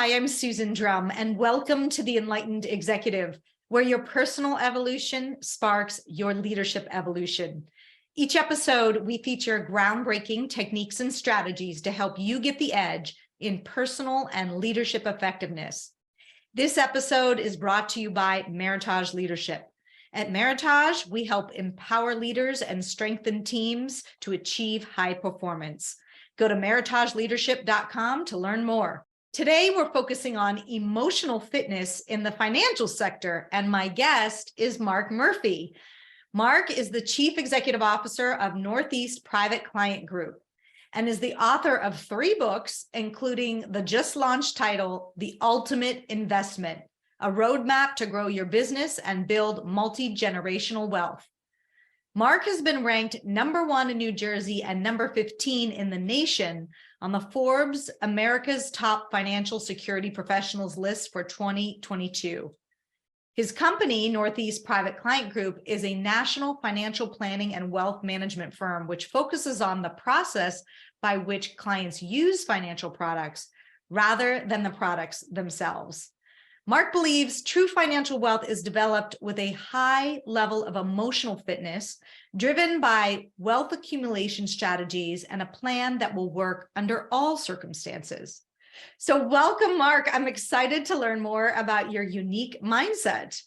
Hi, I'm Susan Drumm, and welcome to the Enlightened Executive, where your personal evolution sparks your leadership evolution. Each episode, we feature groundbreaking techniques and strategies to help you get the edge in personal and leadership effectiveness. This episode is brought to you by Meritage Leadership. At Meritage, we help empower leaders and strengthen teams to achieve high performance. Go to meritageleadership.com to learn more. Today, we're focusing on emotional fitness in the financial sector, and my guest is Mark Murphy. Mark is the Chief Executive Officer of Northeast Private Client Group and is the author of 3 books, including the just launched title, The Ultimate Investment, a roadmap to grow your business and build multi-generational wealth. Mark has been ranked #1 in New Jersey and #15 in the nation on the Forbes America's Top Financial Security Professionals list for 2022. His company, Northeast Private Client Group, is a national financial planning and wealth management firm which focuses on the process by which clients use financial products rather than the products themselves. Mark believes true financial wealth is developed with a high level of emotional fitness, driven by wealth accumulation strategies and a plan that will work under all circumstances. So welcome, Mark. I'm excited to learn more about your unique mindset.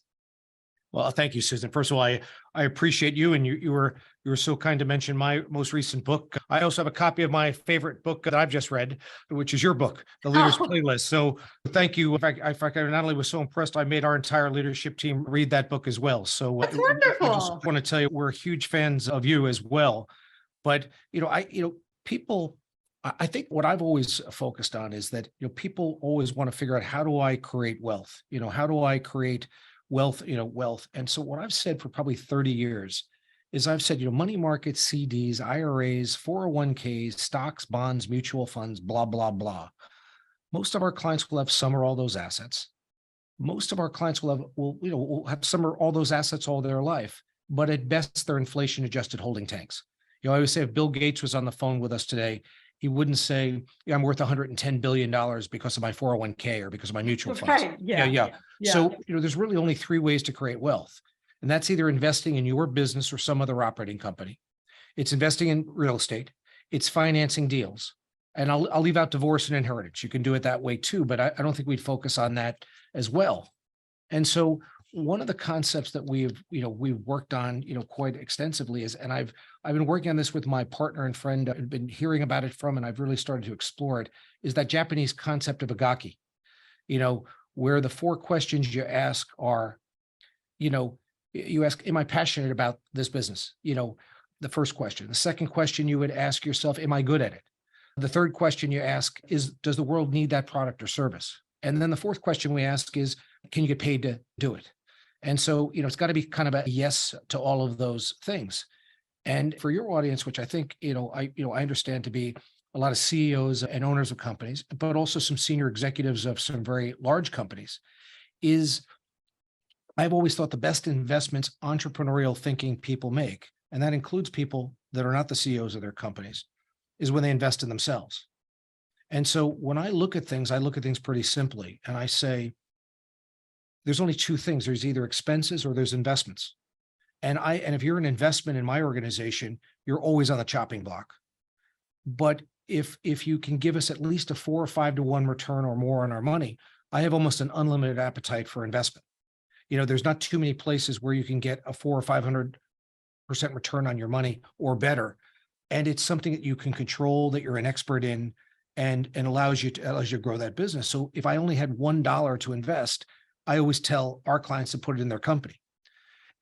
Well, thank you, Susan. First of all, I appreciate you, and you were so kind to mention my most recent book. I also have a copy of my favorite book that I've just read, which is your book, The Leader's Playlist. So thank you. In fact, I not only was so impressed, I made our entire leadership team read that book as well. So that's wonderful. I just want to tell you, we're huge fans of you as well. But people. I think what I've always focused on is that people always want to figure out, how do I create wealth? How do I create wealth? And so what I've said for probably 30 years is I've said, money markets, CDs, IRAs, 401ks, stocks, bonds, mutual funds, blah, blah, blah. Most of our clients will have some or all those assets. Most of our clients will have some or all those assets all their life, but at best they're inflation adjusted holding tanks. I always say, if Bill Gates was on the phone with us today, he wouldn't say, I'm worth $110 billion because of my 401k or because of my mutual funds. Right. Yeah. So, there's really only 3 ways to create wealth. And that's either investing in your business or some other operating company. It's investing in real estate. It's financing deals. And I'll leave out divorce and inheritance. You can do it that way too, but I don't think we'd focus on that as well. And so one of the concepts that we've worked on, quite extensively is, and I've been working on this with my partner and friend, I've been hearing about it from, and I've really started to explore it, is that Japanese concept of agaki, where the 4 questions you ask are, you ask, am I passionate about this business? The first question. The second question you would ask yourself, am I good at it? The third question you ask is, does the world need that product or service? And then the 4th question we ask is, can you get paid to do it? And so, it's got to be kind of a yes to all of those things. And for your audience, which I think, I understand to be a lot of CEOs and owners of companies, but also some senior executives of some very large companies, is I've always thought the best investments entrepreneurial thinking people make, and that includes people that are not the CEOs of their companies, is when they invest in themselves. And so when I look at things pretty simply, and I say, there's only 2 things. There's either expenses or there's investments. And if you're an investment in my organization, you're always on the chopping block. But if you can give us at least a 4 or 5 to 1 return or more on our money, I have almost an unlimited appetite for investment. There's not too many places where you can get a 400 or 500% return on your money or better. And it's something that you can control, that you're an expert in, and allows you to grow that business. So if I only had $1 to invest, I always tell our clients to put it in their company.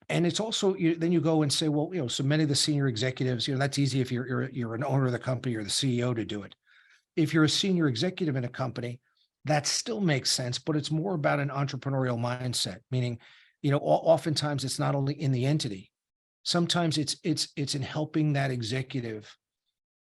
And it's also, then you go and say, well, so many of the senior executives, that's easy if you're an owner of the company or the CEO to do it. If you're a senior executive in a company, that still makes sense, but it's more about an entrepreneurial mindset, meaning, oftentimes it's not only in the entity. Sometimes it's in helping that executive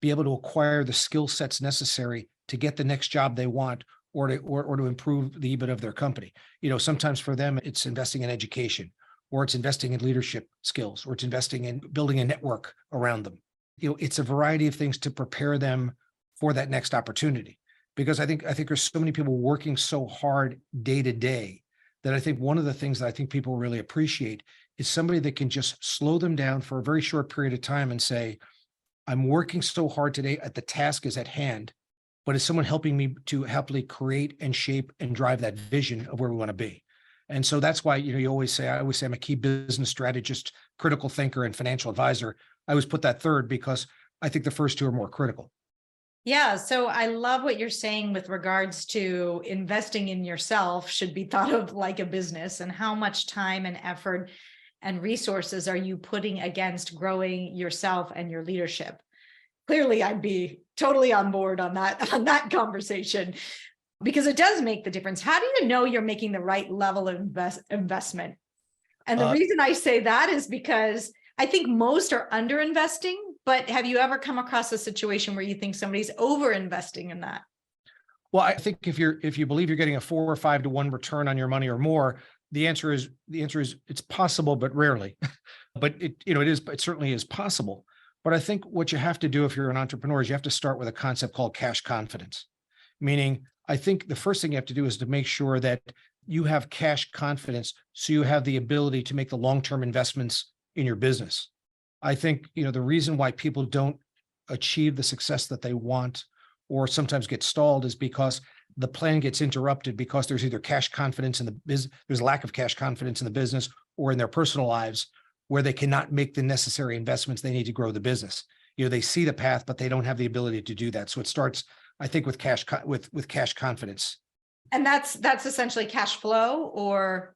be able to acquire the skill sets necessary to get the next job they want, or to improve the EBIT of their company. Sometimes for them, it's investing in education, or it's investing in leadership skills, or it's investing in building a network around them. It's a variety of things to prepare them for that next opportunity. because I think there's so many people working so hard day to day that I think one of the things that I think people really appreciate is somebody that can just slow them down for a very short period of time and say, I'm working so hard today at the task is at hand, but is someone helping me to happily create and shape and drive that vision of where we want to be? And so that's why, I always say I'm a key business strategist, critical thinker, and financial advisor. I always put that third because I think the first two are more critical. Yeah, so I love what you're saying with regards to investing in yourself should be thought of like a business, and how much time and effort and resources are you putting against growing yourself and your leadership. Clearly, I'd be totally on board on that conversation, because it does make the difference. How do you know you're making the right level of investment? And the reason I say that is because I think most are under investing, but have you ever come across a situation where you think somebody's over investing in that? Well, I think if you believe you're getting a 4 or 5 to 1 return on your money or more, the answer is it's possible, but rarely. But it certainly is possible. But I think what you have to do if you're an entrepreneur is you have to start with a concept called cash confidence. Meaning, I think the first thing you have to do is to make sure that you have cash confidence so you have the ability to make the long-term investments in your business. I think, the reason why people don't achieve the success that they want or sometimes get stalled is because the plan gets interrupted because there's either cash confidence in the business, there's lack of cash confidence in the business or in their personal lives where they cannot make the necessary investments they need to grow the business. They see the path, but they don't have the ability to do that. So it starts, I think, with cash confidence. And that's essentially cash flow, or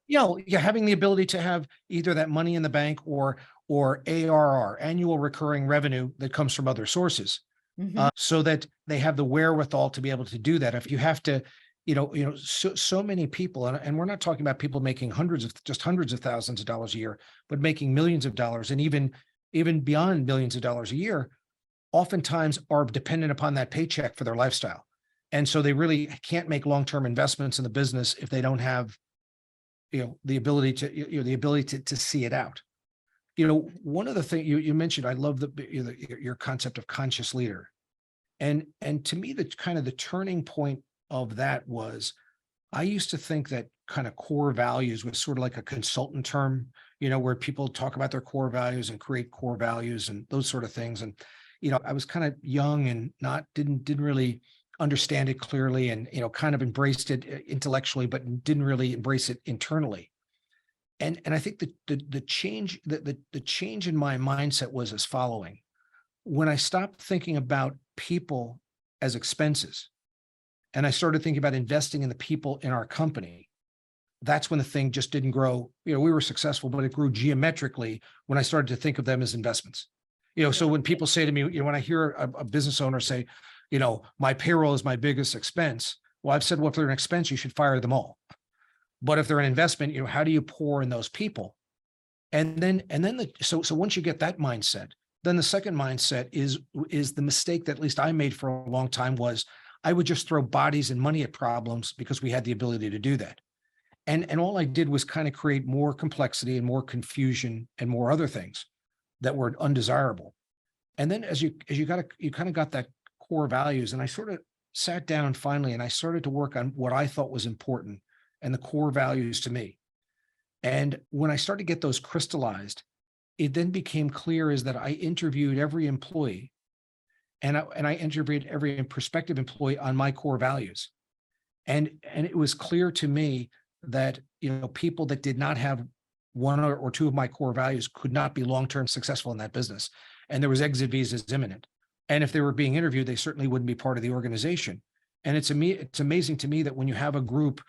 having the ability to have either that money in the bank or ARR, annual recurring revenue that comes from other sources, so that they have the wherewithal to be able to do that. If you have to, so many people, and we're not talking about people making hundreds of thousands of dollars a year, but making millions of dollars and even beyond millions of dollars a year, oftentimes are dependent upon that paycheck for their lifestyle. And so they really can't make long-term investments in the business if they don't have, the ability to see it out. One of the things you mentioned, I love your concept of conscious leader. And to me, the kind of the turning point of that was, I used to think that kind of core values was sort of like a consultant term, where people talk about their core values and create core values and those sort of things. And, I was kind of young and didn't really understand it clearly and, kind of embraced it intellectually, but didn't really embrace it internally. And I think the change in my mindset was as following. When I stopped thinking about people as expenses and I started thinking about investing in the people in our company, that's when the thing just didn't grow. We were successful, but it grew geometrically when I started to think of them as investments. So when people say to me, when I hear a business owner say, my payroll is my biggest expense. Well, I've said, well, if they're an expense, you should fire them all. But if they're an investment, how do you pour in those people? So once you get that mindset, then the second mindset is the mistake that at least I made for a long time was I would just throw bodies and money at problems because we had the ability to do that. And all I did was kind of create more complexity and more confusion and more other things that were undesirable. And then as you kind of got that core values, and I sort of sat down finally and I started to work on what I thought was important and the core values to me. And when I started to get those crystallized, it then became clear is that I interviewed every employee and I interviewed every prospective employee on my core values. And it was clear to me that, people that did not have one or two of my core values could not be long-term successful in that business. And there was exit visas imminent. And if they were being interviewed, they certainly wouldn't be part of the organization. And it's amazing to me that when you have a group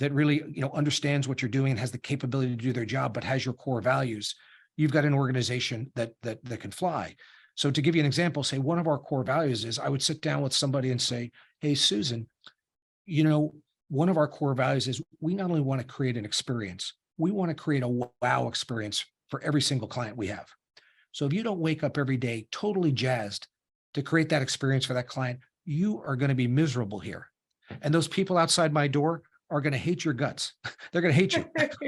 that really, understands what you're doing and has the capability to do their job, but has your core values, you've got an organization that can fly. So to give you an example, say one of our core values is I would sit down with somebody and say, hey, Susan, one of our core values is we not only want to create an experience, we want to create a wow experience for every single client we have. So if you don't wake up every day totally jazzed to create that experience for that client, you are going to be miserable here. And those people outside my door are going to hate your guts. They're going to hate you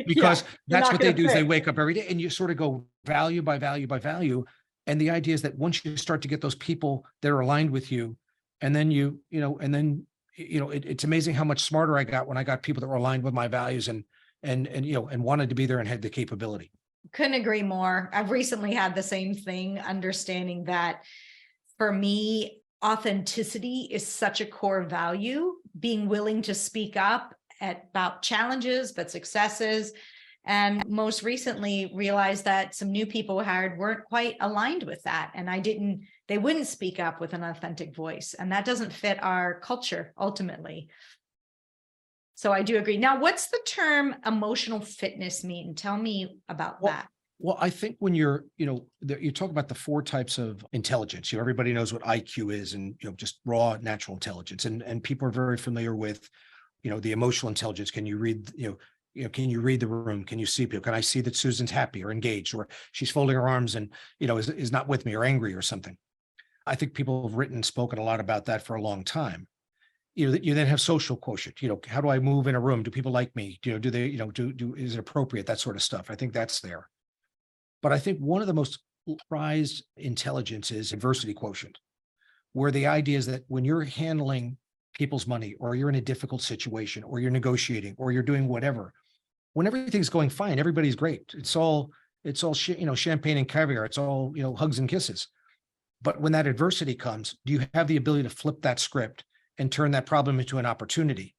because that's what they do is they wake up every day and you sort of go value by value by value. And the idea is that once you start to get those people that are aligned with you, and then it's amazing how much smarter I got when I got people that were aligned with my values and wanted to be there and had the capability. Couldn't agree more. I've recently had the same thing, understanding that for me, authenticity is such a core value, being willing to speak up about challenges, but successes. And most recently realized that some new people hired weren't quite aligned with that. And they wouldn't speak up with an authentic voice. And that doesn't fit our culture ultimately. So I do agree. Now, what's the term emotional fitness mean? Tell me about that. Well, I think when you talk about the 4 types of intelligence, everybody knows what IQ is and, just raw natural intelligence. And people are very familiar with, the emotional intelligence. Can you read, can you read the room? Can you see people? Can I see that Susan's happy or engaged, or she's folding her arms and, is not with me or angry or something? I think people have written and spoken a lot about that for a long time. You then have social quotient. How do I move in a room? Do people like me? Do they, is it appropriate? That sort of stuff. I think that's there. But I think one of the most prized intelligence is adversity quotient, where the idea is that when you're handling people's money, or you're in a difficult situation, or you're negotiating, or you're doing whatever, when everything's going fine, everybody's great. It's all champagne and caviar. It's all, hugs and kisses. But when that adversity comes, do you have the ability to flip that script and turn that problem into an opportunity?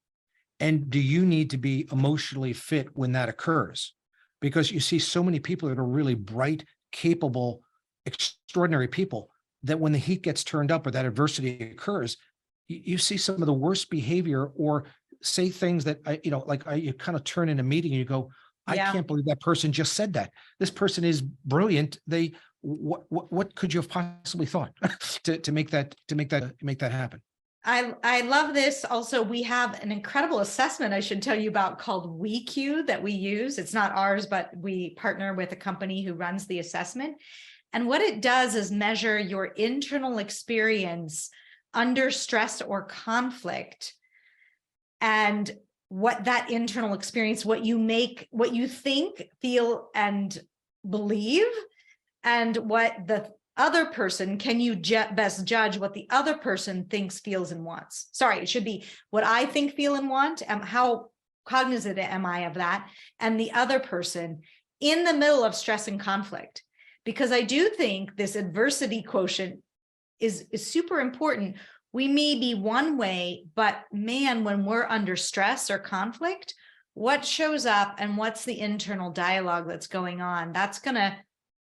And do you need to be emotionally fit when that occurs? Because you see so many people that are really bright, capable, extraordinary people that when the heat gets turned up or that adversity occurs, you see some of the worst behavior or say things that you kind of turn in a meeting and you go, I can't believe that person just said that. This person is brilliant. What could you have possibly thought to make that happen? I love this. Also, we have an incredible assessment I should tell you about called WeQ that we use. It's not ours, but we partner with a company who runs the assessment. And what it does is measure your internal experience under stress or conflict, and what that internal experience, what you think, feel, and believe, and what the other person, can you best judge what the other person thinks, feels, and wants? Sorry, it should be what I think, feel, and want, and how cognizant am I of that, and the other person in the middle of stress and conflict. Because I do think this adversity quotient is super important. We may be one way, but man, when we're under stress or conflict, what shows up and what's the internal dialogue that's going on, that's going to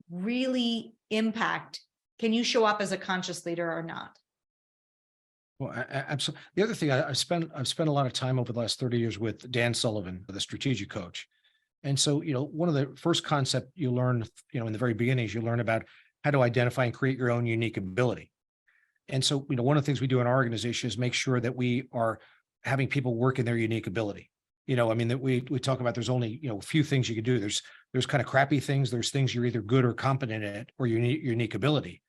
really impact, can you show up as a conscious leader or not? Well, absolutely. The other thing, I've spent a lot of time over the last 30 years with Dan Sullivan, the strategic coach. And so, one of the first concept you learn, in the very beginning is you learn about how to identify and create your own unique ability. And so, one of the things we do in our organization is make sure that we are having people work in their unique ability. That we talk about, there's only, a few things you can do. There's kind of crappy things. There's things you're either good or competent at, or your unique ability.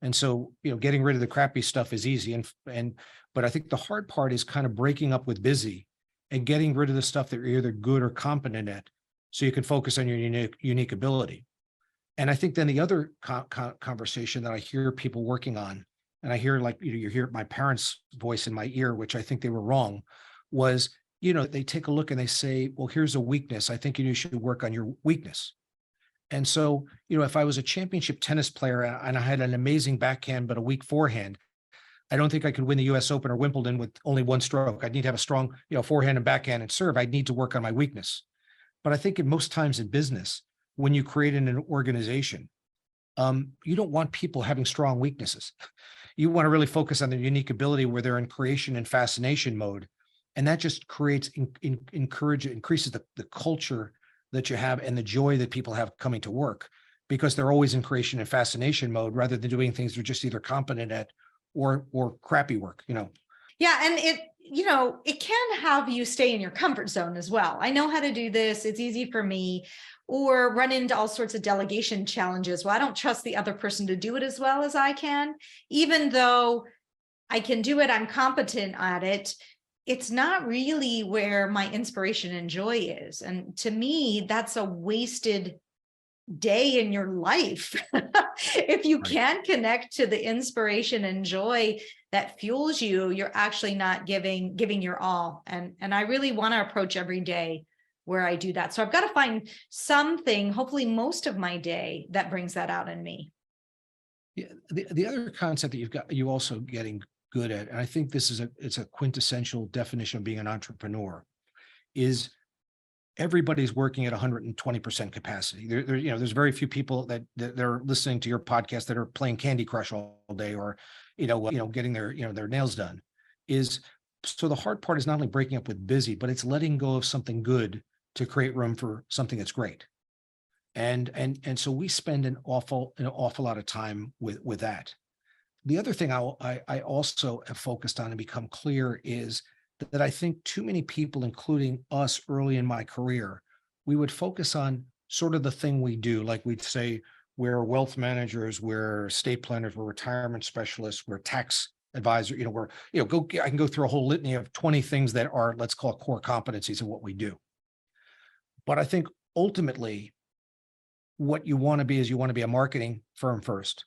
And so, getting rid of the crappy stuff is easy. But I think the hard part is kind of breaking up with busy and getting rid of the stuff that you're either good or competent at, so you can focus on your unique ability. And I think then the other conversation that I hear people working on, and I hear you hear my parents' voice in my ear, which I think they were wrong, was, they take a look and they say, well, here's a weakness. I think you should work on your weakness. And so, if I was a championship tennis player and I had an amazing backhand, but a weak forehand, I don't think I could win the US Open or Wimbledon with only one stroke. I'd need to have a strong, forehand and backhand and serve. I'd need to work on my weakness. But I think in most times in business, when you create an organization, you don't want people having strong weaknesses. You want to really focus on their unique ability where they're in creation and fascination mode. And that just creates, increases the culture that you have and the joy that people have coming to work, because they're always in creation and fascination mode rather than doing things they're just either competent at or crappy work, Yeah. And it can have you stay in your comfort zone as well. I know how to do this. It's easy for me. Or run into all sorts of delegation challenges. Well, I don't trust the other person to do it as well as I can. Even though I can do it, I'm competent at it. It's not really where my inspiration and joy is. And to me, that's a wasted day in your life. If you can't connect to the inspiration and joy that fuels you, you're actually not giving your all. And I really want to approach every day where I do that. So I've got to find something, hopefully most of my day, that brings that out in me. Yeah, the other concept that you also getting good at, and I think this is it's a quintessential definition of being an entrepreneur, is everybody's working at 120% capacity. There's very few people that are listening to your podcast that are playing Candy Crush all day, or getting their nails done. So the hard part is not only breaking up with busy, but it's letting go of something good to create room for something that's great. And so we spend an awful lot of time with that. The other thing I also have focused on and become clear is that I think too many people, including us early in my career, we would focus on sort of the thing we do. Like we'd say, we're wealth managers, we're estate planners, we're retirement specialists, we're tax advisor, I can go through a whole litany of 20 things that are, let's call it, core competencies of what we do. But I think ultimately what you want to be is you want to be a marketing firm first.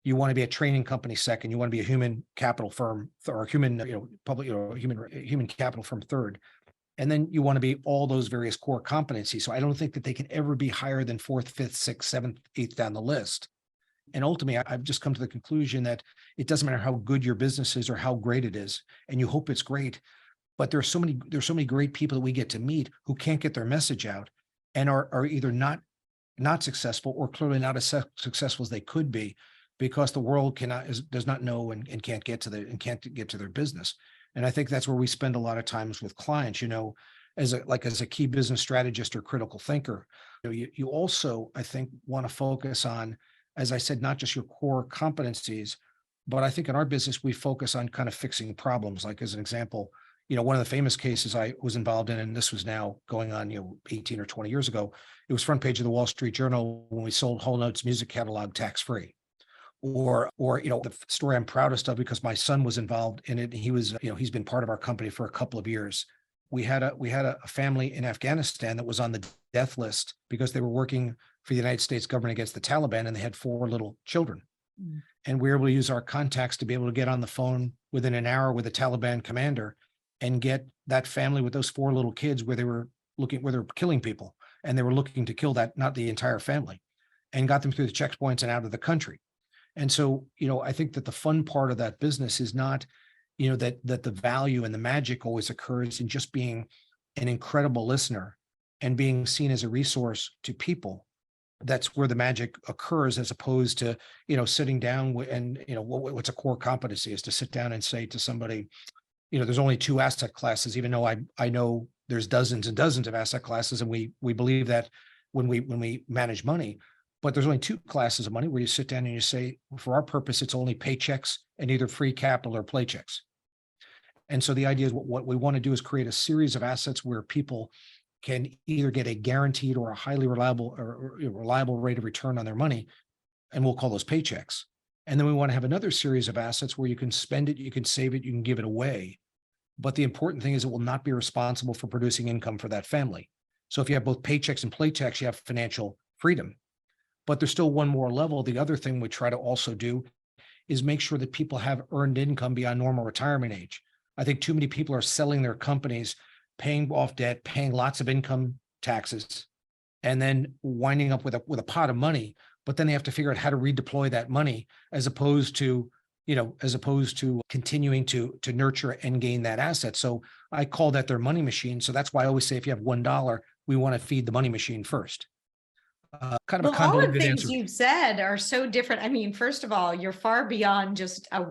You want to be a training company second. You want to be a human capital firm or human capital firm third. And then you want to be all those various core competencies. So I don't think that they can ever be higher than fourth, fifth, sixth, seventh, eighth down the list. And ultimately, I've just come to the conclusion that it doesn't matter how good your business is or how great it is, and you hope it's great. But there's so many great people that we get to meet who can't get their message out and are either not successful or clearly not as successful as they could be, because the world does not know and can't get to their business. And I think that's where we spend a lot of times with clients, as a key business strategist or critical thinker. You also, I think, want to focus on, as I said, not just your core competencies, but I think in our business, we focus on kind of fixing problems. Like, as an example, one of the famous cases I was involved in, and this was now going on, 18 or 20 years ago, it was front page of the Wall Street Journal when we sold Whole Notes music catalog tax-free. Or the story I'm proudest of, because my son was involved in it. He was, he's been part of our company for a couple of years. We had a family in Afghanistan that was on the death list because they were working for the United States government against the Taliban, and they had 4 little children. Mm. And we were able to use our contacts to be able to get on the phone within an hour with a Taliban commander and get that family with those 4 little kids where they were killing people, and they were looking to kill not the entire family, and got them through the checkpoints and out of the country. And so, I think that the fun part of that business is not, that the value and the magic always occurs in just being an incredible listener and being seen as a resource to people. That's where the magic occurs, as opposed to, sitting down and, what's a core competency is to sit down and say to somebody, there's only 2 asset classes, even though I know there's dozens and dozens of asset classes. And we believe that when we manage money. But there's only 2 classes of money, where you sit down and you say, for our purpose, it's only paychecks and either free capital or play checks. And so the idea is what we want to do is create a series of assets where people can either get a guaranteed or a highly reliable rate of return on their money. And we'll call those paychecks. And then we want to have another series of assets where you can spend it, you can save it, you can give it away. But the important thing is it will not be responsible for producing income for that family. So if you have both paychecks and play checks, you have financial freedom. But there's still one more level. The other thing we try to also do is make sure that people have earned income beyond normal retirement age. I think too many people are selling their companies, paying off debt, paying lots of income taxes, and then winding up with a pot of money. But then they have to figure out how to redeploy that money, as opposed to continuing to nurture and gain that asset. So I call that their money machine. So that's why I always say, if you have $1, we want to feed the money machine first. Kind of a all the convoluted things answer. you've said are so different. I mean, first of all, you're far beyond just a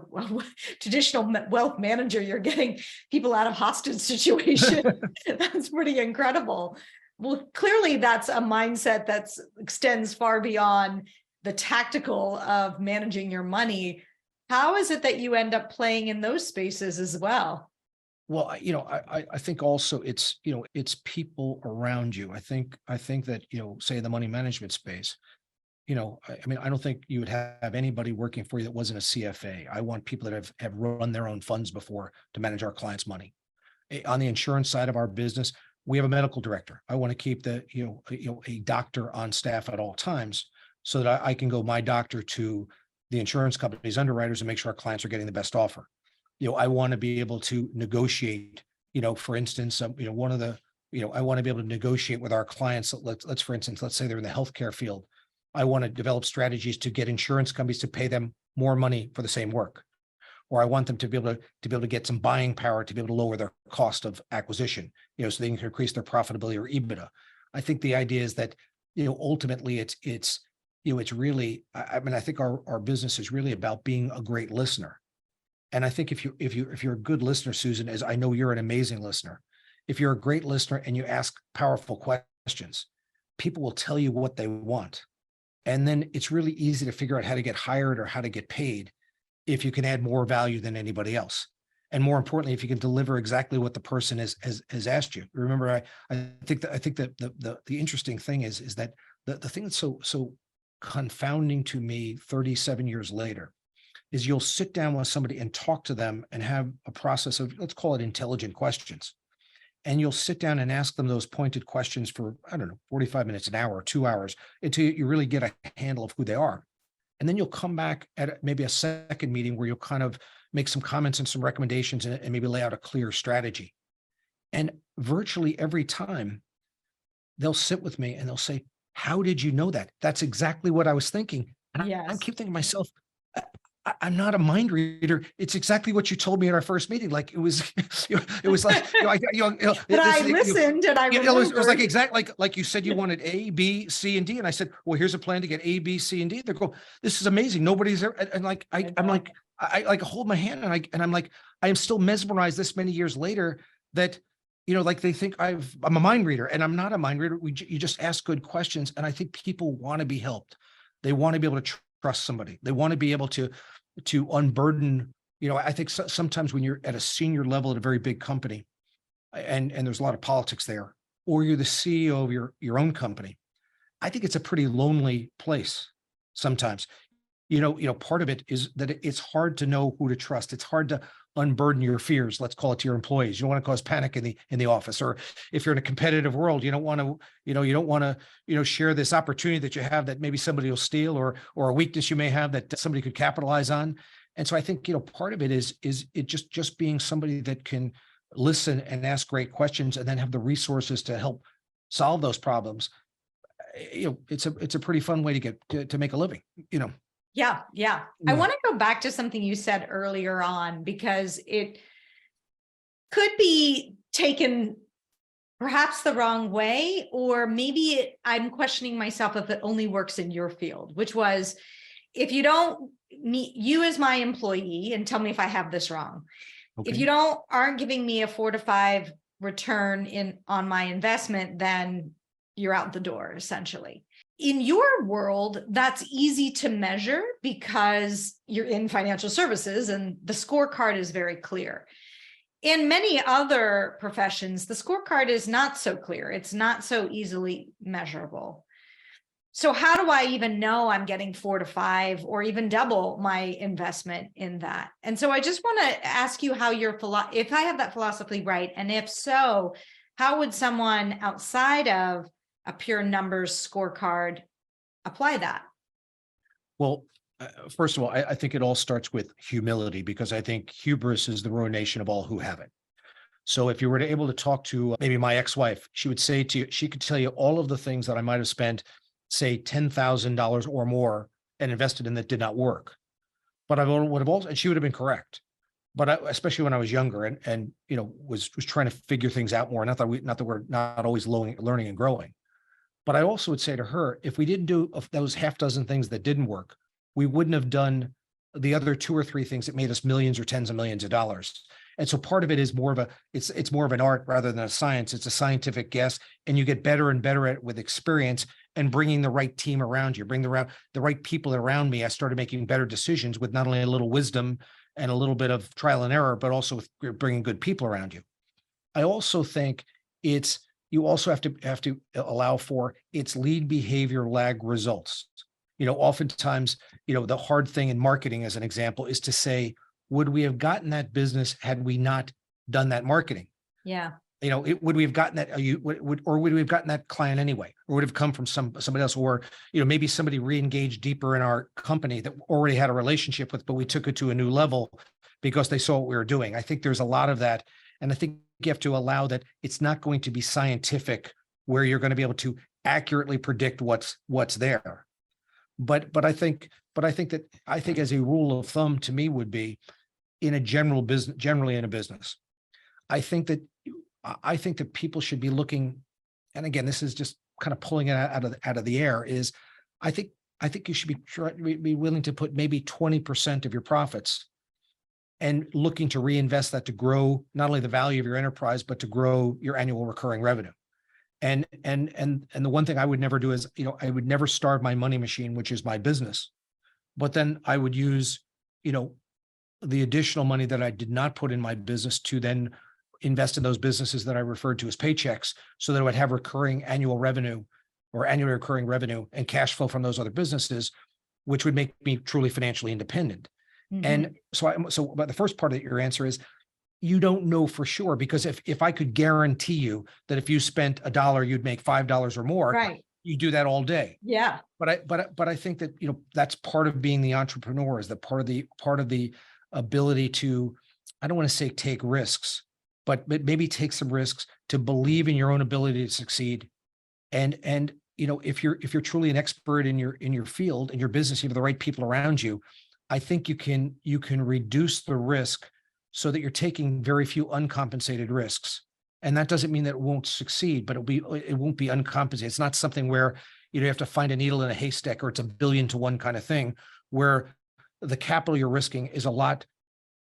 traditional wealth manager. You're getting people out of hostage situation. That's pretty incredible. Well, clearly that's a mindset that extends far beyond the tactical of managing your money. How is it that you end up playing in those spaces as well? Well, I think also it's people around you. I think that, say in the money management space, I don't think you would have anybody working for you that wasn't a CFA. I want people that have run their own funds before to manage our clients' money. On the insurance side of our business, we have a medical director. I want to keep a doctor on staff at all times, so that I can go my doctor to the insurance company's underwriters and make sure our clients are getting the best offer. I want to be able to negotiate, for instance, one of the, I want to be able to negotiate with our clients. Let's, for instance, let's say they're in the healthcare field. I want to develop strategies to get insurance companies to pay them more money for the same work. Or I want them to be able to get some buying power to be able to lower their cost of acquisition, so they can increase their profitability or EBITDA. I think the idea is that, ultimately it's really, I mean, I think our business is really about being a great listener. And I think if you're a good listener, Susan, as I know you're an amazing listener, if you're a great listener and you ask powerful questions, people will tell you what they want. And then it's really easy to figure out how to get hired or how to get paid if you can add more value than anybody else. And more importantly, if you can deliver exactly what the person has asked you. Remember, I think that the interesting thing is that the thing that's so confounding to me 37 years later is you'll sit down with somebody and talk to them and have a process of, let's call it intelligent questions. And you'll sit down and ask them those pointed questions for, I don't know, 45 minutes, an hour, 2 hours, until you really get a handle of who they are. And then you'll come back at maybe a second meeting where you'll kind of make some comments and some recommendations and maybe lay out a clear strategy. And virtually every time they'll sit with me and they'll say, how did you know that? That's exactly what I was thinking. And I keep thinking to myself, I'm not a mind reader. It's exactly what you told me at our first meeting. Like it was, it was like, but I listened and I remembered. It was like exactly like you said you wanted A, B, C, and D. And I said, well, here's a plan to get A, B, C, and D. They go, this is amazing. Nobody's there. And like, I'm like, I like hold my hand and I'm like, I am still mesmerized this many years later that, like they think I'm a mind reader, and I'm not a mind reader. You just ask good questions. And I think people want to be helped. They want to be able to trust somebody. They want to be able to unburden. I think sometimes when you're at a senior level at a very big company and there's a lot of politics there, or you're the CEO of your own company, I think it's a pretty lonely place sometimes. Part of it is that it's hard to know who to trust. It's hard to unburden your fears. Let's call it to your employees. You don't want to cause panic in the office, or if you're in a competitive world, you don't want to, share this opportunity that you have that maybe somebody will steal, or a weakness you may have that somebody could capitalize on. And so I think, part of it is it just being somebody that can listen and ask great questions and then have the resources to help solve those problems. It's a pretty fun way to get to make a living, Yeah. I want to go back to something you said earlier on, because it could be taken perhaps the wrong way, or maybe I'm questioning myself if it only works in your field, which was, if you don't meet you as my employee, and tell me if I have this wrong. Okay. If you aren't giving me a 4 to 5 return on my investment, then you're out the door, essentially. In your world, that's easy to measure because you're in financial services and the scorecard is very clear. In many other professions, the scorecard is not so clear. It's not so easily measurable. So how do I even know I'm getting 4 to 5 or even double my investment in that? And so I just want to ask you how if I have that philosophy right, and if so, how would someone outside of a pure numbers scorecard apply that? Well, first of all, I think it all starts with humility, because I think hubris is the ruination of all who have it. So if you were able to talk to maybe my ex-wife, she would say to you, she could tell you all of the things that I might have spent, say $10,000 or more and invested in that did not work. But I would have also, and she would have been correct. But especially when I was younger and was trying to figure things out more. Not that we're not always learning and growing. But I also would say to her, if we didn't do those half dozen things that didn't work, we wouldn't have done the other 2 or 3 things that made us millions or tens of millions of dollars. And so part of it is it's more of an art rather than a science. It's a scientific guess, and you get better and better at it with experience and bringing the right team around you, bring the right people around me. I started making better decisions with not only a little wisdom and a little bit of trial and error, but also with bringing good people around you. I also think you also have to allow for its lead behavior lag results. Oftentimes, the hard thing in marketing, as an example, is to say, would we have gotten that business had we not done that marketing? Yeah. would we have gotten that? Or would we have gotten that client anyway, or would have come from somebody else, or maybe somebody re-engaged deeper in our company that already had a relationship with, but we took it to a new level because they saw what we were doing. I think there's a lot of that, and I think you have to allow that it's not going to be scientific, where you're going to be able to accurately predict what's there. But I think as a rule of thumb to me would be, generally in a business, I think that people should be looking, and again, this is just kind of pulling it out of the air, is I think you should be willing to put maybe 20% of your profits and looking to reinvest that to grow not only the value of your enterprise, but to grow your annual recurring revenue. And the one thing I would never do is, I would never starve my money machine, which is my business. But then I would use, the additional money that I did not put in my business to then invest in those businesses that I referred to as paychecks, so that I would have recurring annual revenue or annual recurring revenue and cash flow from those other businesses, which would make me truly financially independent. Mhm. And but the first part of your answer is, you don't know for sure, because if I could guarantee you that if you spent $1, you'd make $5 or more, Right. you do that all day. Yeah. But I think that, that's part of being the entrepreneur, is that part of the ability to, I don't want to say take risks, but maybe take some risks to believe in your own ability to succeed. And if you're truly an expert in your field, in your business, you have the right people around you, I think you can reduce the risk so that you're taking very few uncompensated risks. And that doesn't mean that it won't succeed, but it won't be uncompensated. It's not something where you have to find a needle in a haystack, or it's a 1,000,000,000 to 1 kind of thing, where the capital you're risking is a lot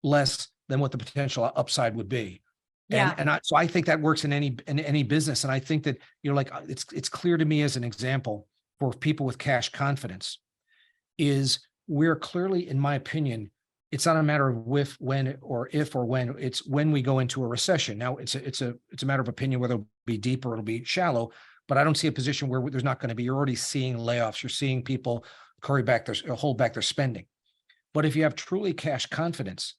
less than what the potential upside would be. Yeah. So I think that works in any business. And I think that, it's clear to me, as an example, for people with cash confidence, is we're clearly, in my opinion, it's not a matter of if or when, it's when we go into a recession. Now it's a matter of opinion, whether it'll be deep or it'll be shallow, but I don't see a position where there's not going to be. You're already seeing layoffs. You're seeing people hold back their spending. But if you have truly cash confidence,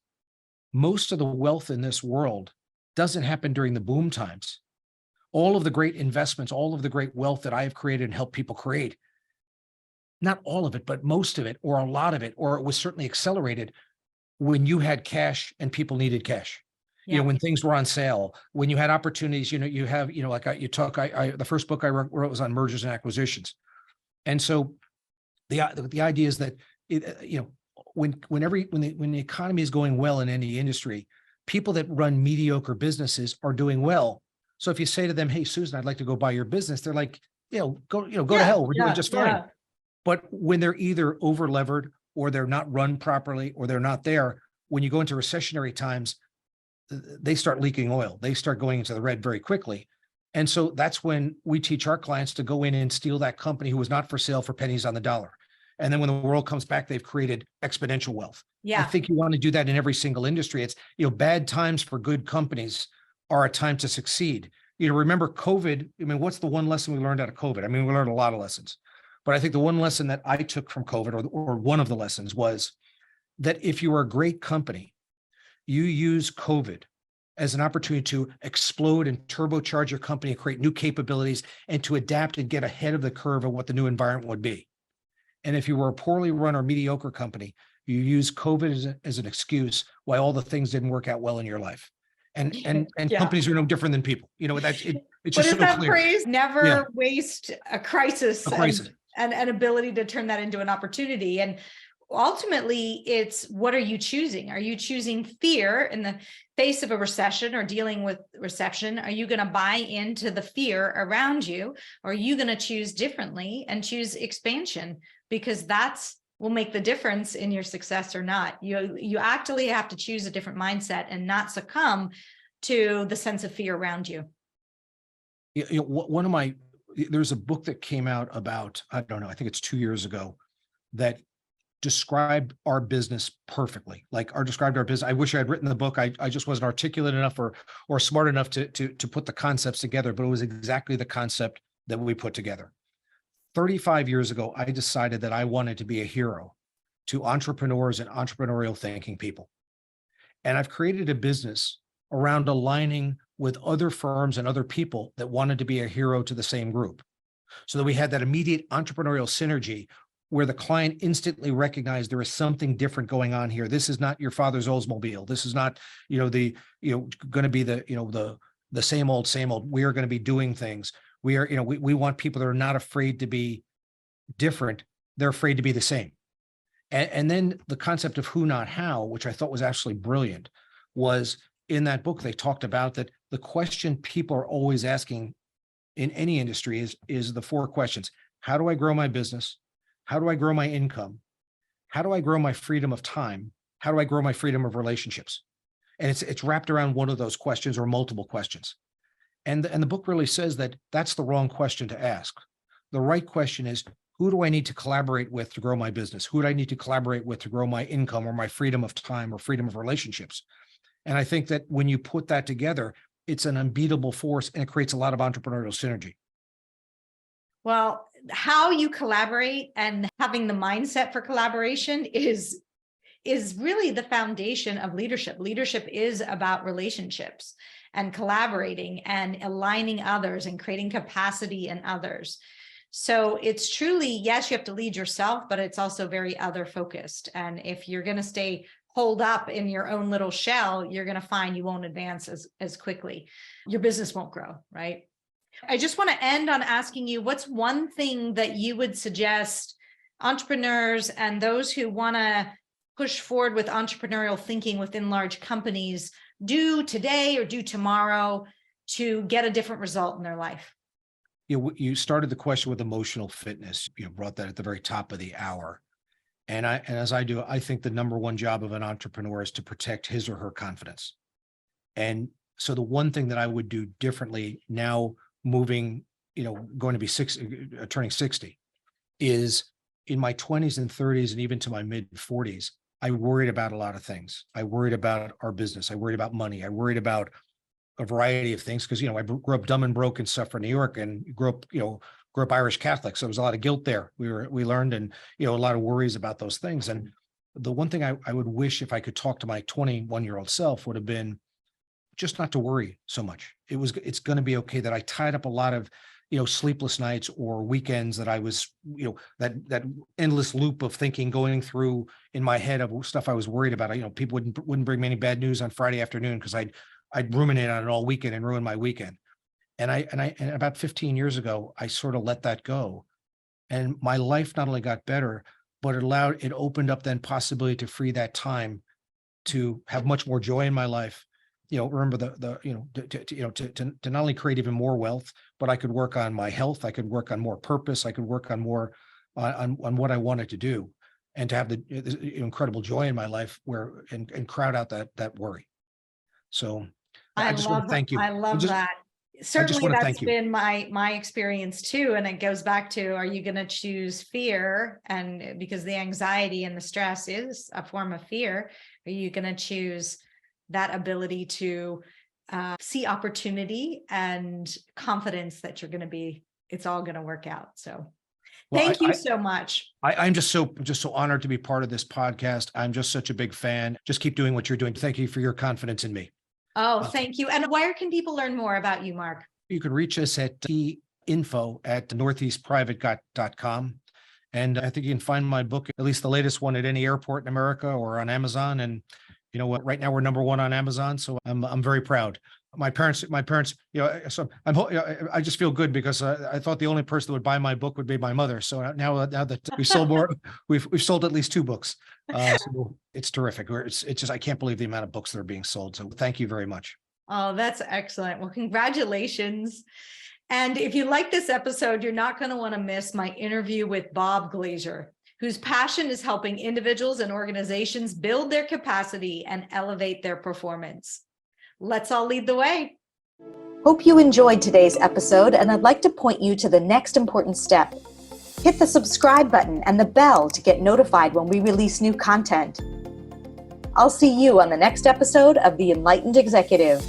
most of the wealth in this world doesn't happen during the boom times. All of the great investments, all of the great wealth that I have created and helped people create, not all of it, but most of it, or a lot of it, or it was certainly accelerated when you had cash and people needed cash. Yeah. When things were on sale, when you had opportunities, you have, the first book I wrote was on mergers and acquisitions. And so the idea is that, when the economy is going well in any industry, people that run mediocre businesses are doing well. So if you say to them, "Hey, Susan, I'd like to go buy your business," they're like, go to hell. We're doing just fine. Yeah. But when they're either over levered, or they're not run properly, or they're not there, when you go into recessionary times, they start leaking oil. They start going into the red very quickly. And so that's when we teach our clients to go in and steal that company who was not for sale for pennies on the dollar. And then when the world comes back, they've created exponential wealth. Yeah. I think you want to do that in every single industry. It's, bad times for good companies are a time to succeed. Remember COVID. I mean, what's the one lesson we learned out of COVID? I mean, we learned a lot of lessons, but I think the one lesson that I took from COVID, or one of the lessons, was that if you are a great company, you use COVID as an opportunity to explode and turbocharge your company, create new capabilities, and to adapt and get ahead of the curve of what the new environment would be. And if you were a poorly run or mediocre company, you use COVID as an excuse why all the things didn't work out well in your life. And Yeah. companies are no different than people. It's What just is so that clear. phrase? Never Yeah. waste a crisis, A crisis. and an ability to turn that into an opportunity. And ultimately, it's, what are you choosing? Are you choosing fear in the face of a recession or dealing with recession? Are you going to buy into the fear around you? Or are you going to choose differently and choose expansion? Because that's will make the difference in your success or not. You actually have to choose a different mindset and not succumb to the sense of fear around you. There's a book that came out about, I don't know, I think it's 2 years ago, that described our business perfectly. Described our business. I wish I had written the book. I just wasn't articulate enough or smart enough to put the concepts together, but it was exactly the concept that we put together. 35 years ago, I decided that I wanted to be a hero to entrepreneurs and entrepreneurial thinking people. And I've created a business around aligning with other firms and other people that wanted to be a hero to the same group. So that we had that immediate entrepreneurial synergy where the client instantly recognized there is something different going on here. This is not your father's Oldsmobile. This is not, going to be the same old, same old. We are going to be doing things. We are, we want people that are not afraid to be different. They're afraid to be the same. And then the concept of who, not how, which I thought was actually brilliant, was in that book, they talked about that the question people are always asking in any industry is the 4 questions. How do I grow my business? How do I grow my income? How do I grow my freedom of time? How do I grow my freedom of relationships? And it's wrapped around one of those questions or multiple questions. And the book really says that that's the wrong question to ask. The right question is, who do I need to collaborate with to grow my business? Who do I need to collaborate with to grow my income or my freedom of time or freedom of relationships? And I think that when you put that together, it's an unbeatable force and it creates a lot of entrepreneurial synergy. Well, how you collaborate and having the mindset for collaboration is really the foundation of leadership. Leadership is about relationships and collaborating and aligning others and creating capacity in others. So it's truly, yes, you have to lead yourself, but it's also very other focused. And if you're going to stay holed up in your own little shell, you're going to find you won't advance as quickly. Your business won't grow, right? I just want to end on asking you, what's one thing that you would suggest entrepreneurs and those who want to push forward with entrepreneurial thinking within large companies do today or do tomorrow to get a different result in their life? You started the question with emotional fitness. You brought that at the very top of the hour. And as I do, I think the number one job of an entrepreneur is to protect his or her confidence. And so the one thing that I would do differently now, moving, going to be turning 60, is in my 20s and 30s and even to my mid 40s, I worried about a lot of things. I worried about our business. I worried about money. I worried about a variety of things because, I grew up dumb and broke in Suffolk, New York, and grew up Irish Catholic. So there was a lot of guilt there. We learned, and, a lot of worries about those things. And the one thing I would wish if I could talk to my 21-year-old self would have been just not to worry so much. It's going to be okay. That I tied up a lot of, sleepless nights or weekends that I was, that endless loop of thinking going through in my head of stuff I was worried about. People wouldn't bring me any bad news on Friday afternoon because I'd ruminate on it all weekend and ruin my weekend. And about 15 years ago, I sort of let that go. And my life not only got better, but it opened up then possibility to free that time to have much more joy in my life. Remember to not only create even more wealth, but I could work on my health. I could work on more purpose. I could work on more on what I wanted to do, and to have the incredible joy in my life and crowd out that worry. So I just want to thank you. I love that. Certainly that's been my experience too. And it goes back to, are you going to choose fear? And because the anxiety and the stress is a form of fear, are you going to choose that ability to see opportunity and confidence that it's all going to work out. So thank you so much. I'm just so honored to be part of this podcast. I'm just such a big fan. Just keep doing what you're doing. Thank you for your confidence in me. Oh, thank you. And where can people learn more about you, Mark? You can reach us at info@northeastprivate.com. And I think you can find my book, at least the latest one, at any airport in America or on Amazon. And you know what? Right now we're #1 on Amazon, so I'm very proud. My parents, so I just feel good because I thought the only person that would buy my book would be my mother. So now that we've sold more, we've sold at least 2 books. So it's terrific. It's just, I can't believe the amount of books that are being sold. So thank you very much. Oh, that's excellent. Well, congratulations. And if you like this episode, you're not going to want to miss my interview with Bob Glazer, whose passion is helping individuals and organizations build their capacity and elevate their performance. Let's all lead the way. Hope you enjoyed today's episode, and I'd like to point you to the next important step. Hit the subscribe button and the bell to get notified when we release new content. I'll see you on the next episode of The Enlightened Executive.